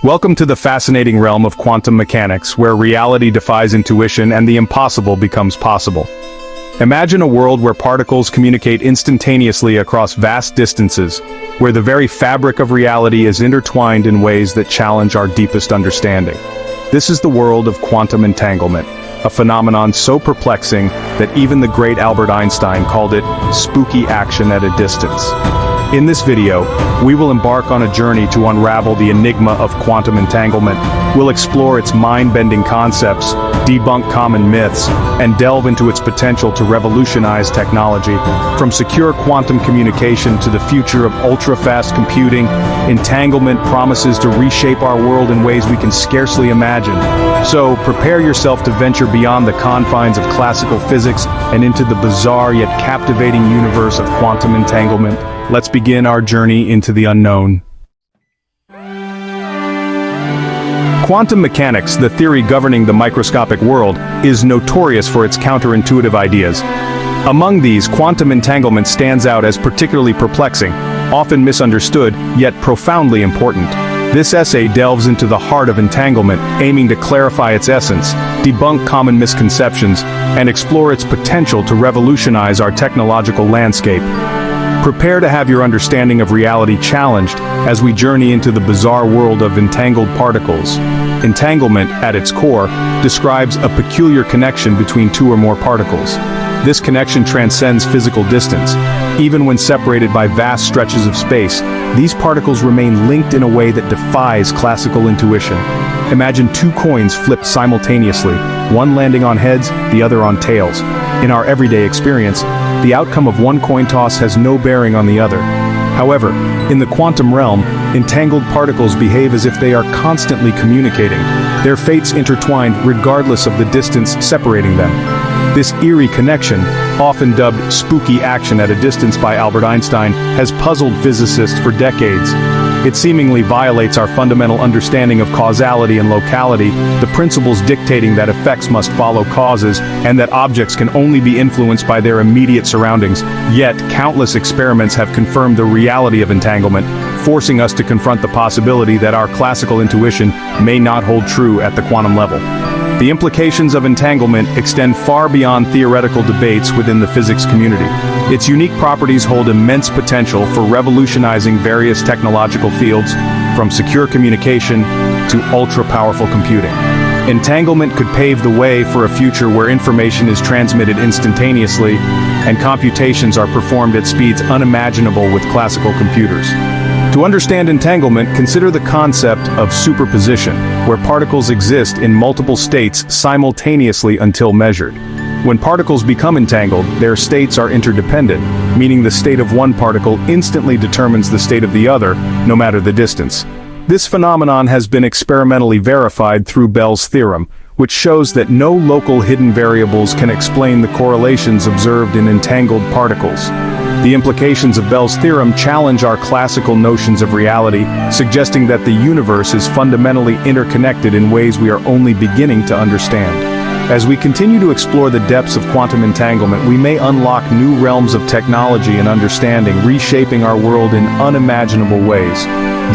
Welcome to the fascinating realm of quantum mechanics, where reality defies intuition and the impossible becomes possible. Imagine a world where particles communicate instantaneously across vast distances, where the very fabric of reality is intertwined in ways that challenge our deepest understanding. This is the world of quantum entanglement, a phenomenon so perplexing that even the great Albert Einstein called it spooky action at a distance. In this video, we will embark on a journey to unravel the enigma of quantum entanglement. We'll explore its mind-bending concepts, debunk common myths, and delve into its potential to revolutionize technology. From secure quantum communication to the future of ultra-fast computing, entanglement promises to reshape our world in ways we can scarcely imagine. So, prepare yourself to venture beyond the confines of classical physics and into the bizarre yet captivating universe of quantum entanglement. Let's begin our journey into the unknown. Quantum mechanics, the theory governing the microscopic world, is notorious for its counterintuitive ideas. Among these, quantum entanglement stands out as particularly perplexing, often misunderstood, yet profoundly important. This essay delves into the heart of entanglement, aiming to clarify its essence, debunk common misconceptions, and explore its potential to revolutionize our technological landscape. Prepare to have your understanding of reality challenged as we journey into the bizarre world of entangled particles. Entanglement, at its core, describes a peculiar connection between two or more particles. This connection transcends physical distance. Even when separated by vast stretches of space, these particles remain linked in a way that defies classical intuition. Imagine two coins flipped simultaneously, one landing on heads, the other on tails. In our everyday experience, the outcome of one coin toss has no bearing on the other. However, in the quantum realm, entangled particles behave as if they are constantly communicating, their fates intertwined regardless of the distance separating them. This eerie connection, often dubbed spooky action at a distance by Albert Einstein, has puzzled physicists for decades. It seemingly violates our fundamental understanding of causality and locality, the principles dictating that effects must follow causes and that objects can only be influenced by their immediate surroundings. Yet, countless experiments have confirmed the reality of entanglement, forcing us to confront the possibility that our classical intuition may not hold true at the quantum level. The implications of entanglement extend far beyond theoretical debates within the physics community. Its unique properties hold immense potential for revolutionizing various technological fields, from secure communication to ultra-powerful computing. Entanglement could pave the way for a future where information is transmitted instantaneously and computations are performed at speeds unimaginable with classical computers. To understand entanglement, consider the concept of superposition, where particles exist in multiple states simultaneously until measured. When particles become entangled, their states are interdependent, meaning the state of one particle instantly determines the state of the other, no matter the distance. This phenomenon has been experimentally verified through Bell's theorem, which shows that no local hidden variables can explain the correlations observed in entangled particles. The implications of Bell's theorem challenge our classical notions of reality, suggesting that the universe is fundamentally interconnected in ways we are only beginning to understand. As we continue to explore the depths of quantum entanglement, we may unlock new realms of technology and understanding, reshaping our world in unimaginable ways.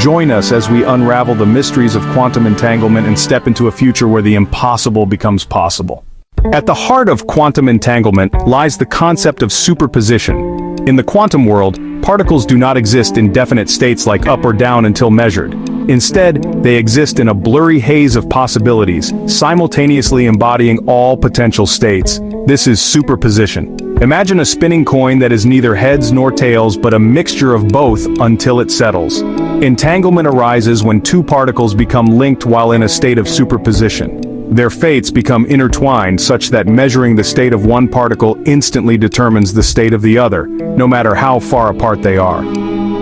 Join us as we unravel the mysteries of quantum entanglement and step into a future where the impossible becomes possible. At the heart of quantum entanglement lies the concept of superposition. In the quantum world, particles do not exist in definite states like up or down until measured. Instead, they exist in a blurry haze of possibilities, simultaneously embodying all potential states. This is superposition. Imagine a spinning coin that is neither heads nor tails but a mixture of both until it settles. Entanglement arises when two particles become linked while in a state of superposition. Their fates become intertwined such that measuring the state of one particle instantly determines the state of the other, no matter how far apart they are.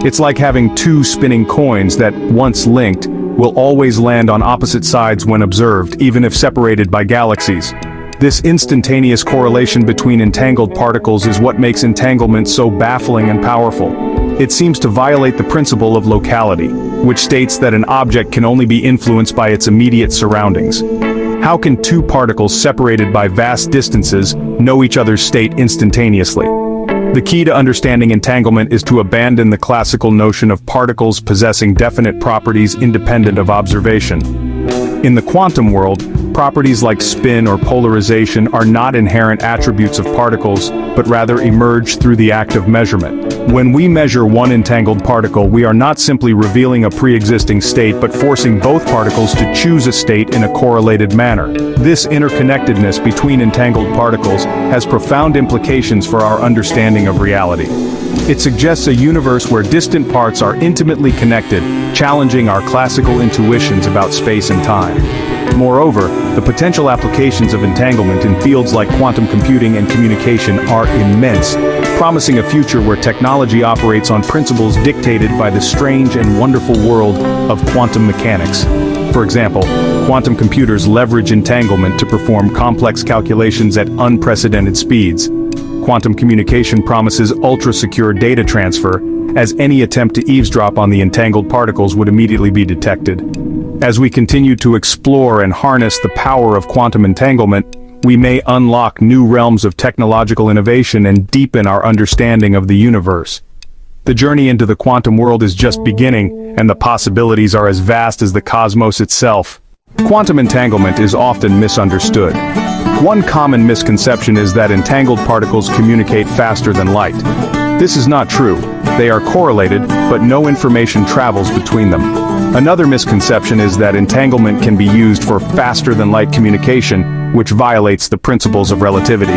It's like having two spinning coins that, once linked, will always land on opposite sides when observed, even if separated by galaxies. This instantaneous correlation between entangled particles is what makes entanglement so baffling and powerful. It seems to violate the principle of locality, which states that an object can only be influenced by its immediate surroundings. How can two particles separated by vast distances know each other's state instantaneously? The key to understanding entanglement is to abandon the classical notion of particles possessing definite properties independent of observation. In the quantum world, properties like spin or polarization are not inherent attributes of particles, but rather emerge through the act of measurement. When we measure one entangled particle, we are not simply revealing a pre-existing state but forcing both particles to choose a state in a correlated manner. This interconnectedness between entangled particles has profound implications for our understanding of reality. It suggests a universe where distant parts are intimately connected, challenging our classical intuitions about space and time. Moreover, the potential applications of entanglement in fields like quantum computing and communication are immense, promising a future where technology operates on principles dictated by the strange and wonderful world of quantum mechanics. For example, quantum computers leverage entanglement to perform complex calculations at unprecedented speeds. Quantum communication promises ultra-secure data transfer, as any attempt to eavesdrop on the entangled particles would immediately be detected. As we continue to explore and harness the power of quantum entanglement, we may unlock new realms of technological innovation and deepen our understanding of the universe. The journey into the quantum world is just beginning, and the possibilities are as vast as the cosmos itself. Quantum entanglement is often misunderstood. One common misconception is that entangled particles communicate faster than light. This is not true. They are correlated, but no information travels between them. Another misconception is that entanglement can be used for faster-than-light communication, which violates the principles of relativity.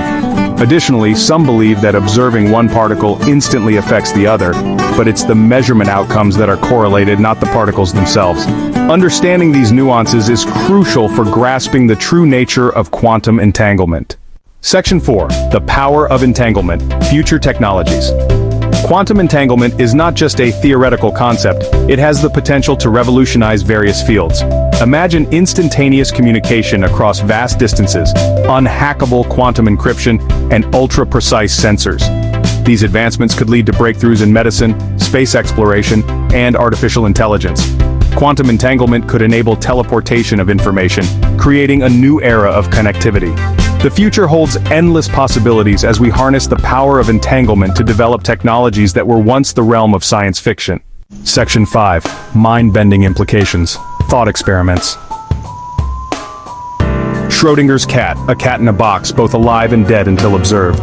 Additionally, some believe that observing one particle instantly affects the other, but it's the measurement outcomes that are correlated, not the particles themselves. Understanding these nuances is crucial for grasping the true nature of quantum entanglement. Section 4. The Power of Entanglement, Future Technologies. Quantum entanglement is not just a theoretical concept, it has the potential to revolutionize various fields. Imagine instantaneous communication across vast distances, unhackable quantum encryption, and ultra-precise sensors. These advancements could lead to breakthroughs in medicine, space exploration, and artificial intelligence. Quantum entanglement could enable teleportation of information, creating a new era of connectivity. The future holds endless possibilities as we harness the power of entanglement to develop technologies that were once the realm of science fiction. Section 5. Mind-bending implications. Thought experiments. Schrödinger's cat, a cat in a box, both alive and dead until observed.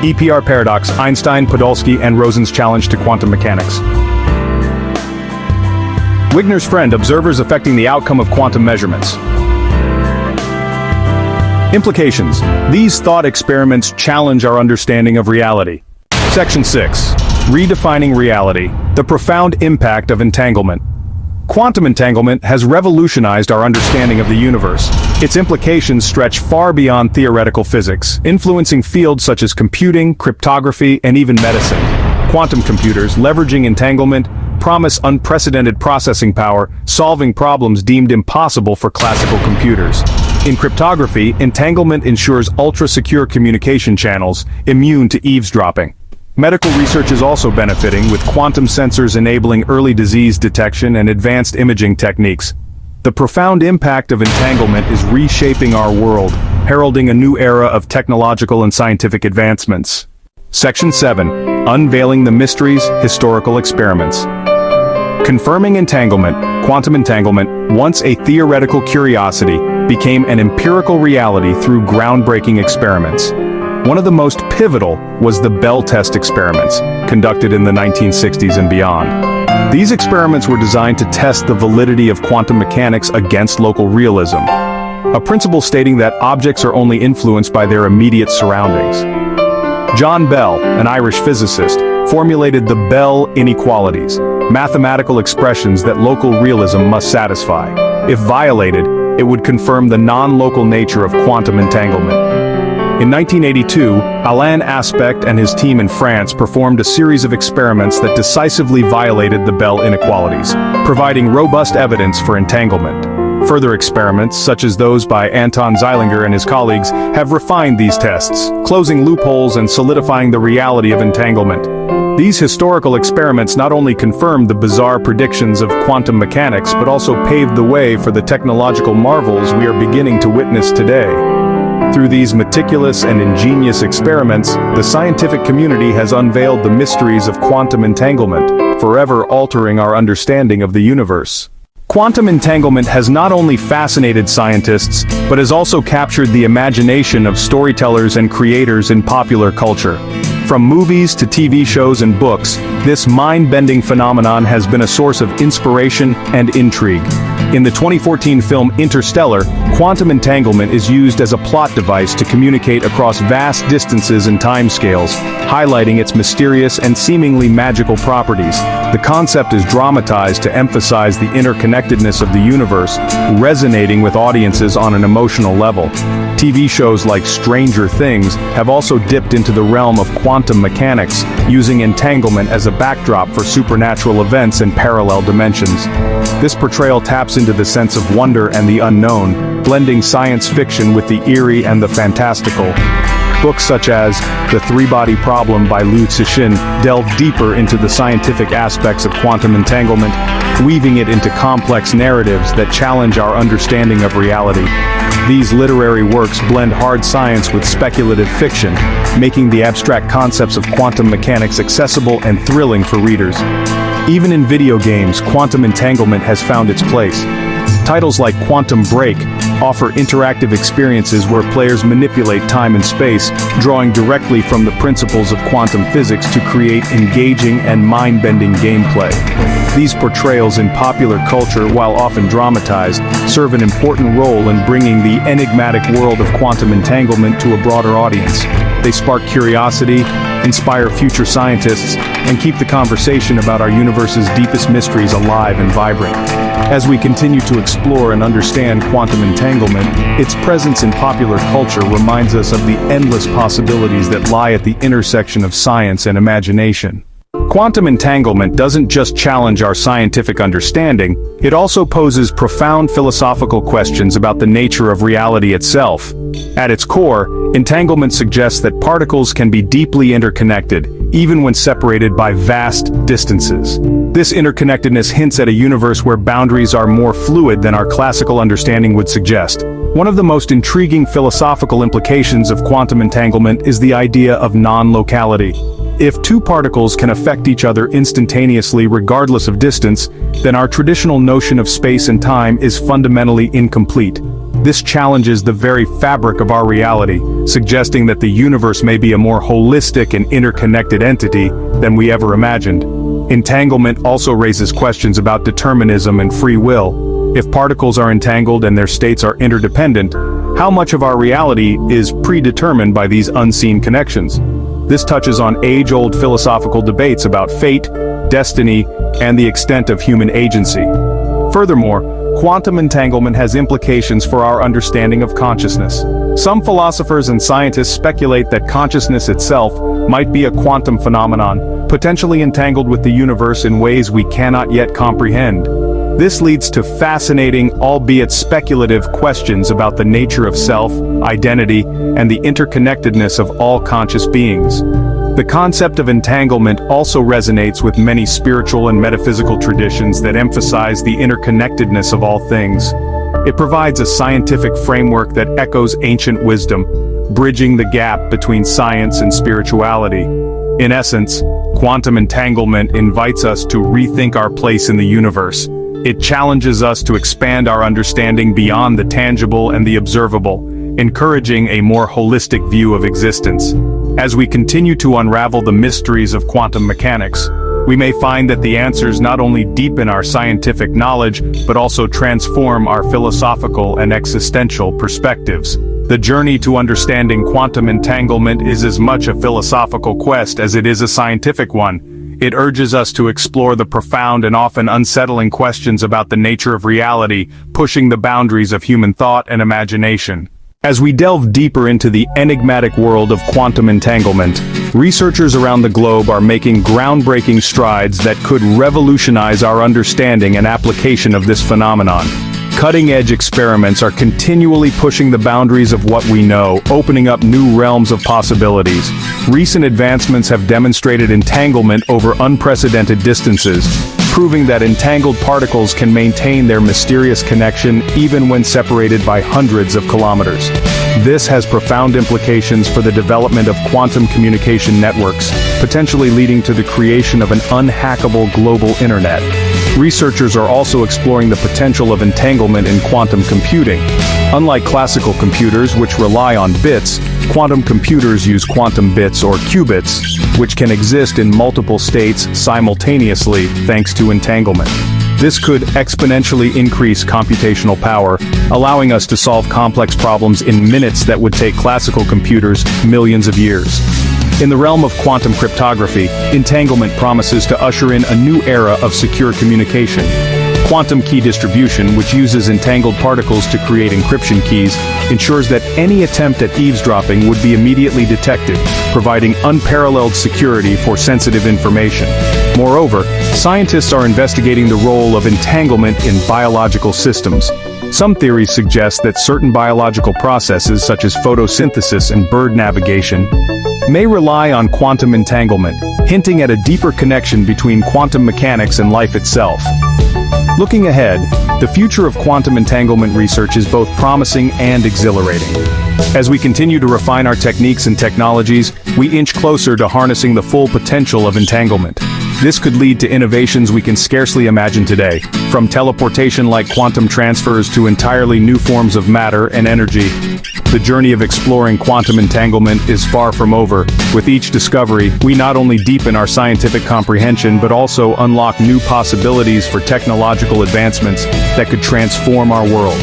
EPR paradox, Einstein, Podolsky, and Rosen's challenge to quantum mechanics. Wigner's friend, observers affecting the outcome of quantum measurements. Implications. These thought experiments challenge our understanding of reality. Section 6. Redefining reality. The profound impact of entanglement. Quantum entanglement has revolutionized our understanding of the universe. Its implications stretch far beyond theoretical physics, influencing fields such as computing, cryptography, and even medicine. Quantum computers, leveraging entanglement, promise unprecedented processing power, solving problems deemed impossible for classical computers. In cryptography, entanglement ensures ultra-secure communication channels, immune to eavesdropping. Medical research is also benefiting, with quantum sensors enabling early disease detection and advanced imaging techniques. The profound impact of entanglement is reshaping our world, heralding a new era of technological and scientific advancements. Section 7. Unveiling the mysteries, historical experiments. Confirming entanglement, quantum entanglement, once a theoretical curiosity, became an empirical reality through groundbreaking experiments. One of the most pivotal was the Bell test experiments, conducted in the 1960s and beyond. These experiments were designed to test the validity of quantum mechanics against local realism, a principle stating that objects are only influenced by their immediate surroundings. John Bell, an Irish physicist, formulated the Bell inequalities, mathematical expressions that local realism must satisfy. If violated, it would confirm the non-local nature of quantum entanglement. In 1982, Alain Aspect and his team in France performed a series of experiments that decisively violated the Bell inequalities, providing robust evidence for entanglement. Further experiments, such as those by Anton Zeilinger and his colleagues, have refined these tests, closing loopholes and solidifying the reality of entanglement. These historical experiments not only confirmed the bizarre predictions of quantum mechanics, but also paved the way for the technological marvels we are beginning to witness today. Through these meticulous and ingenious experiments, the scientific community has unveiled the mysteries of quantum entanglement, forever altering our understanding of the universe. Quantum entanglement has not only fascinated scientists, but has also captured the imagination of storytellers and creators in popular culture. From movies to TV shows and books, this mind-bending phenomenon has been a source of inspiration and intrigue. In the 2014 film Interstellar, quantum entanglement is used as a plot device to communicate across vast distances and timescales, highlighting its mysterious and seemingly magical properties. The concept is dramatized to emphasize the interconnectedness of the universe, resonating with audiences on an emotional level. TV shows like Stranger Things have also dipped into the realm of quantum mechanics, using entanglement as a backdrop for supernatural events in parallel dimensions. This portrayal taps into the sense of wonder and the unknown, blending science fiction with the eerie and the fantastical. Books such as The Three-Body Problem by Liu Cixin delve deeper into the scientific aspects of quantum entanglement, weaving it into complex narratives that challenge our understanding of reality. These literary works blend hard science with speculative fiction, making the abstract concepts of quantum mechanics accessible and thrilling for readers. Even in video games, quantum entanglement has found its place. Titles like Quantum Break offer interactive experiences where players manipulate time and space, drawing directly from the principles of quantum physics to create engaging and mind-bending gameplay. These portrayals in popular culture, while often dramatized, serve an important role in bringing the enigmatic world of quantum entanglement to a broader audience. They spark curiosity, inspire future scientists, and keep the conversation about our universe's deepest mysteries alive and vibrant. As we continue to explore and understand quantum entanglement, its presence in popular culture reminds us of the endless possibilities that lie at the intersection of science and imagination. Quantum entanglement doesn't just challenge our scientific understanding, it also poses profound philosophical questions about the nature of reality itself. At its core, entanglement suggests that particles can be deeply interconnected, even when separated by vast distances. This interconnectedness hints at a universe where boundaries are more fluid than our classical understanding would suggest. One of the most intriguing philosophical implications of quantum entanglement is the idea of non-locality. If two particles can affect each other instantaneously regardless of distance, then our traditional notion of space and time is fundamentally incomplete. This challenges the very fabric of our reality, suggesting that the universe may be a more holistic and interconnected entity than we ever imagined. Entanglement also raises questions about determinism and free will. If particles are entangled and their states are interdependent, how much of our reality is predetermined by these unseen connections? This touches on age-old philosophical debates about fate, destiny, and the extent of human agency. Furthermore, quantum entanglement has implications for our understanding of consciousness. Some philosophers and scientists speculate that consciousness itself might be a quantum phenomenon, potentially entangled with the universe in ways we cannot yet comprehend. This leads to fascinating, albeit speculative, questions about the nature of self, identity, and the interconnectedness of all conscious beings. The concept of entanglement also resonates with many spiritual and metaphysical traditions that emphasize the interconnectedness of all things. It provides a scientific framework that echoes ancient wisdom, bridging the gap between science and spirituality. In essence, quantum entanglement invites us to rethink our place in the universe. It challenges us to expand our understanding beyond the tangible and the observable, encouraging a more holistic view of existence. As we continue to unravel the mysteries of quantum mechanics, we may find that the answers not only deepen our scientific knowledge, but also transform our philosophical and existential perspectives. The journey to understanding quantum entanglement is as much a philosophical quest as it is a scientific one. It urges us to explore the profound and often unsettling questions about the nature of reality, pushing the boundaries of human thought and imagination. As we delve deeper into the enigmatic world of quantum entanglement, researchers around the globe are making groundbreaking strides that could revolutionize our understanding and application of this phenomenon. Cutting-edge experiments are continually pushing the boundaries of what we know, opening up new realms of possibilities. Recent advancements have demonstrated entanglement over unprecedented distances, proving that entangled particles can maintain their mysterious connection even when separated by hundreds of kilometers. This has profound implications for the development of quantum communication networks, potentially leading to the creation of an unhackable global internet. Researchers are also exploring the potential of entanglement in quantum computing. Unlike classical computers, which rely on bits, quantum computers use quantum bits or qubits, which can exist in multiple states simultaneously thanks to entanglement. This could exponentially increase computational power, allowing us to solve complex problems in minutes that would take classical computers millions of years. In the realm of quantum cryptography, entanglement promises to usher in a new era of secure communication. Quantum key distribution, which uses entangled particles to create encryption keys, ensures that any attempt at eavesdropping would be immediately detected, providing unparalleled security for sensitive information. Moreover, scientists are investigating the role of entanglement in biological systems. Some theories suggest that certain biological processes such as photosynthesis and bird navigation may rely on quantum entanglement, hinting at a deeper connection between quantum mechanics and life itself. Looking ahead, the future of quantum entanglement research is both promising and exhilarating. As we continue to refine our techniques and technologies, we inch closer to harnessing the full potential of entanglement. This could lead to innovations we can scarcely imagine today, from teleportation-like quantum transfers to entirely new forms of matter and energy. The journey of exploring quantum entanglement is far from over. With each discovery, we not only deepen our scientific comprehension but also unlock new possibilities for technological advancements that could transform our world.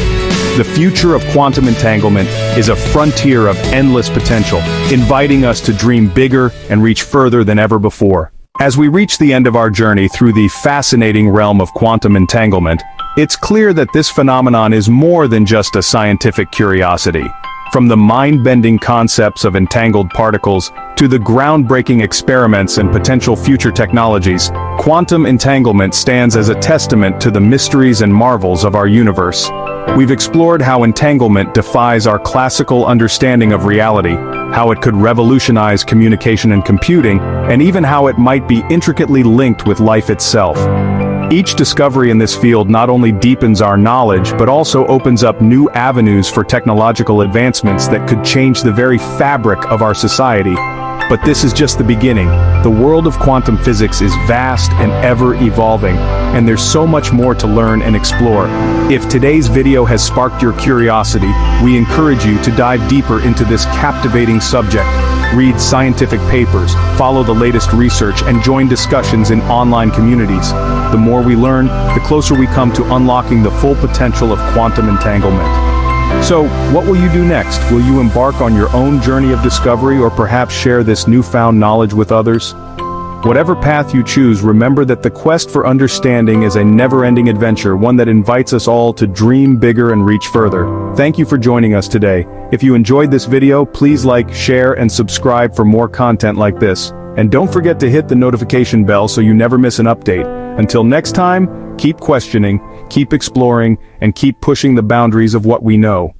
The future of quantum entanglement is a frontier of endless potential, inviting us to dream bigger and reach further than ever before. As we reach the end of our journey through the fascinating realm of quantum entanglement, it's clear that this phenomenon is more than just a scientific curiosity. From the mind-bending concepts of entangled particles to the groundbreaking experiments and potential future technologies, quantum entanglement stands as a testament to the mysteries and marvels of our universe. We've explored how entanglement defies our classical understanding of reality, how it could revolutionize communication and computing, and even how it might be intricately linked with life itself. Each discovery in this field not only deepens our knowledge but also opens up new avenues for technological advancements that could change the very fabric of our society. But this is just the beginning. The world of quantum physics is vast and ever-evolving, and there's so much more to learn and explore. If today's video has sparked your curiosity, we encourage you to dive deeper into this captivating subject. Read scientific papers, follow the latest research, and join discussions in online communities. The more we learn, the closer we come to unlocking the full potential of quantum entanglement. So, what will you do next? Will you embark on your own journey of discovery or perhaps share this newfound knowledge with others? Whatever path you choose, remember that the quest for understanding is a never-ending adventure, one that invites us all to dream bigger and reach further. Thank you for joining us today. If you enjoyed this video, please like, share, and subscribe for more content like this. And don't forget to hit the notification bell so you never miss an update. Until next time, keep questioning, keep exploring, and keep pushing the boundaries of what we know.